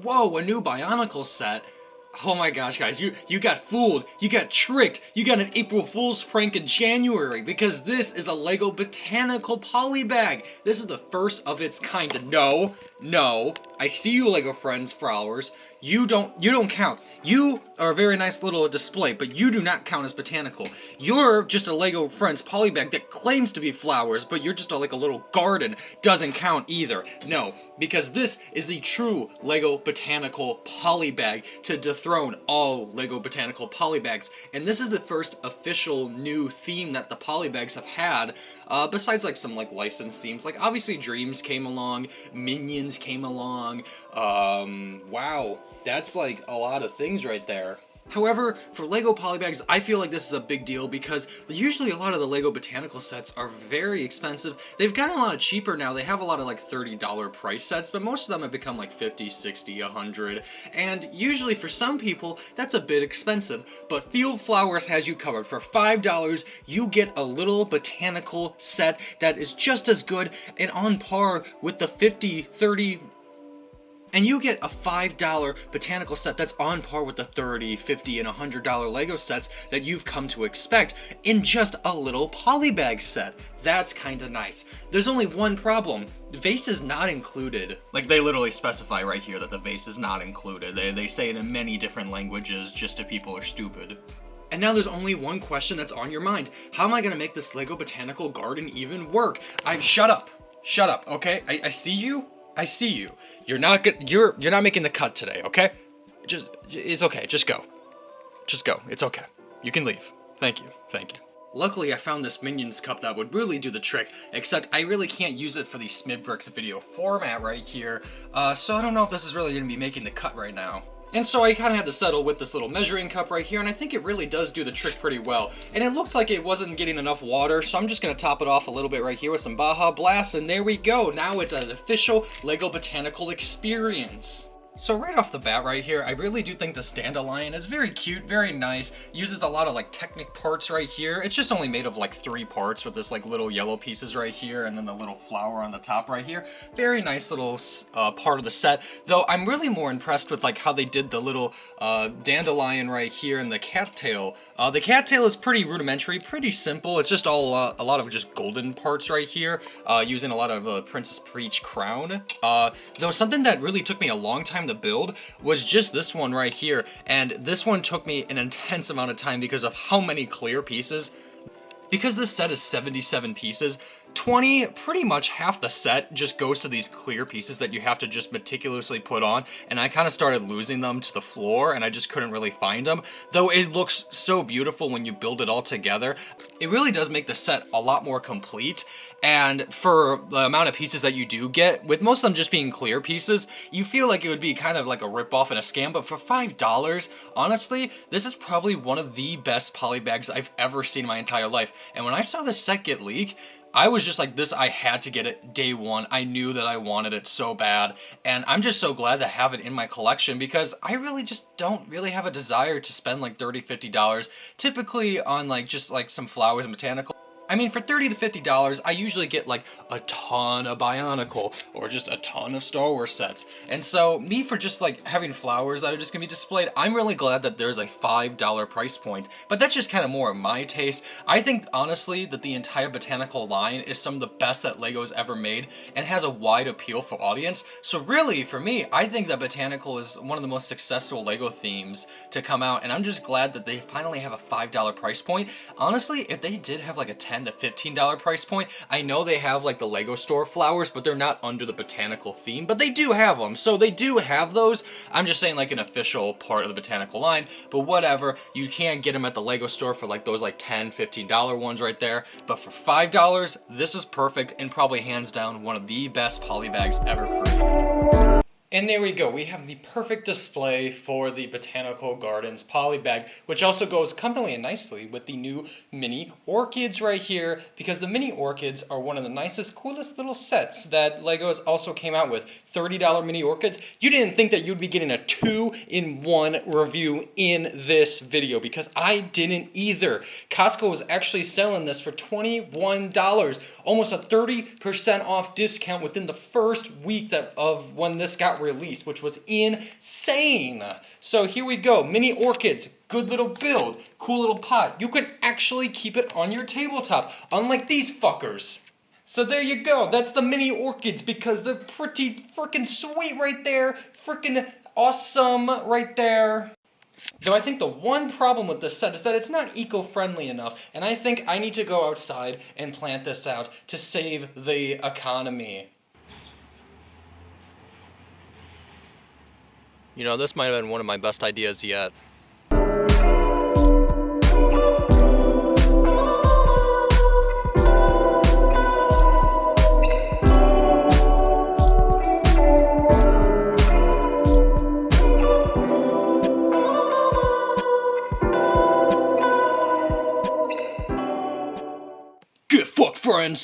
Whoa, a new Bionicle set. Oh my gosh, guys, you got fooled, you got tricked, you got an April Fool's prank in January, because this is a LEGO Botanical polybag. This is the first of its kind. No, I see you, LEGO Friends followers. You don't count. You are a very nice little display, but you do not count as botanical. You're just a LEGO Friends polybag that claims to be flowers, but you're just like a little garden. Doesn't count either. No, because this is the true LEGO Botanical polybag to dethrone all LEGO Botanical polybags. And this is the first official new theme that the polybags have had, besides like some like licensed themes. Like obviously Dreams came along, Minions came along. Wow. That's like a lot of things right there. However, for LEGO polybags, I feel like this is a big deal because usually a lot of the LEGO Botanical sets are very expensive. They've gotten a lot cheaper now. They have a lot of like $30 price sets, but most of them have become like 50, 60, 100. And usually for some people, that's a bit expensive. But Field Flowers has you covered. For $5, you get a little botanical set that is just as good and on par with the 50, 30, and you get a $5 botanical set that's on par with the $30, $50, and $100 LEGO sets that you've come to expect in just a little polybag set. That's kinda nice. There's only one problem. The vase is not included. Like they literally specify right here that the vase is not included. They say it in many different languages just if people are stupid. And now there's only one question that's on your mind. How am I gonna make this LEGO Botanical garden even work? Shut up, okay? I see you. I see you. You're not making the cut today, okay? It's okay. Just go. It's okay. You can leave. Thank you. Luckily, I found this Minions cup that would really do the trick, except I really can't use it for the Smidbricks video format right here, so I don't know if this is really going to be making the cut right now. And so I kind of had to settle with this little measuring cup right here, and I think it really does do the trick pretty well. And it looks like it wasn't getting enough water, so I'm just going to top it off a little bit right here with some Baja Blast, and there we go. Now it's an official LEGO Botanical experience. So right off the bat right here, I really do think the Dandelion is very cute, very nice. Uses a lot of like Technic parts right here. It's just only made of like 3 parts with this like little yellow pieces right here and then the little flower on the top right here. Very nice little part of the set. Though I'm really more impressed with like how they did the little Dandelion right here and the cattail. The cattail is pretty rudimentary, pretty simple. It's just all a lot of just golden parts right here, using a lot of Princess Peach crown. Though something that really took me a long time to build was just this one right here, and this one took me an intense amount of time because of how many clear pieces. Because this set is 77 pieces, 20, pretty much half the set just goes to these clear pieces that you have to just meticulously put on, and I kind of started losing them to the floor and I just couldn't really find them. Though it looks so beautiful when you build it all together, it really does make the set a lot more complete. And for the amount of pieces that you do get, with most of them just being clear pieces, you feel like it would be kind of like a rip-off and a scam, but for $5, honestly, this is probably one of the best polybags I've ever seen in my entire life. And when I saw this set get leaked, I was just like, I had to get it day one. I knew that I wanted it so bad, and I'm just so glad to have it in my collection because I really just don't really have a desire to spend like $30, $50 typically on like just like some flowers and botanical. I mean, for $30 to $50, I usually get like a ton of Bionicle or just a ton of Star Wars sets. And so me for just like having flowers that are just gonna be displayed, I'm really glad that there's a $5 price point, but that's just kind of more of my taste. I think honestly that the entire Botanical line is some of the best that LEGO's ever made and has a wide appeal for audience. So really for me, I think that Botanical is one of the most successful LEGO themes to come out, and I'm just glad that they finally have a $5 price point. Honestly, if they did have like a $10 to $15 price point. I know they have like the LEGO store flowers, but they're not under the Botanical theme, but they do have them. So they do have those. I'm just saying like an official part of the Botanical line, but whatever. You can get them at the LEGO store for like those like $10, $15 ones right there. But for $5, this is perfect and probably hands down one of the best polybags ever created. And there we go. We have the perfect display for the Botanical Gardens poly bag, which also goes completely and nicely with the new mini orchids right here, because the mini orchids are one of the nicest, coolest little sets that Legos also came out with. $30 mini orchids. You didn't think that you'd be getting a 2-in-1 review in this video, because I didn't either. Costco was actually selling this for $21, almost a 30% off discount within the first week of when this got released, which was insane. So here we go, mini orchids, good little build, cool little pot. You can actually keep it on your tabletop, unlike these fuckers. So there you go, that's the mini orchids, because they're pretty freaking sweet right there, freaking awesome right there. Though I think the one problem with this set is that it's not eco-friendly enough, and I think I need to go outside and plant this out to save the economy. You know, this might have been one of my best ideas yet. Get fucked, friends!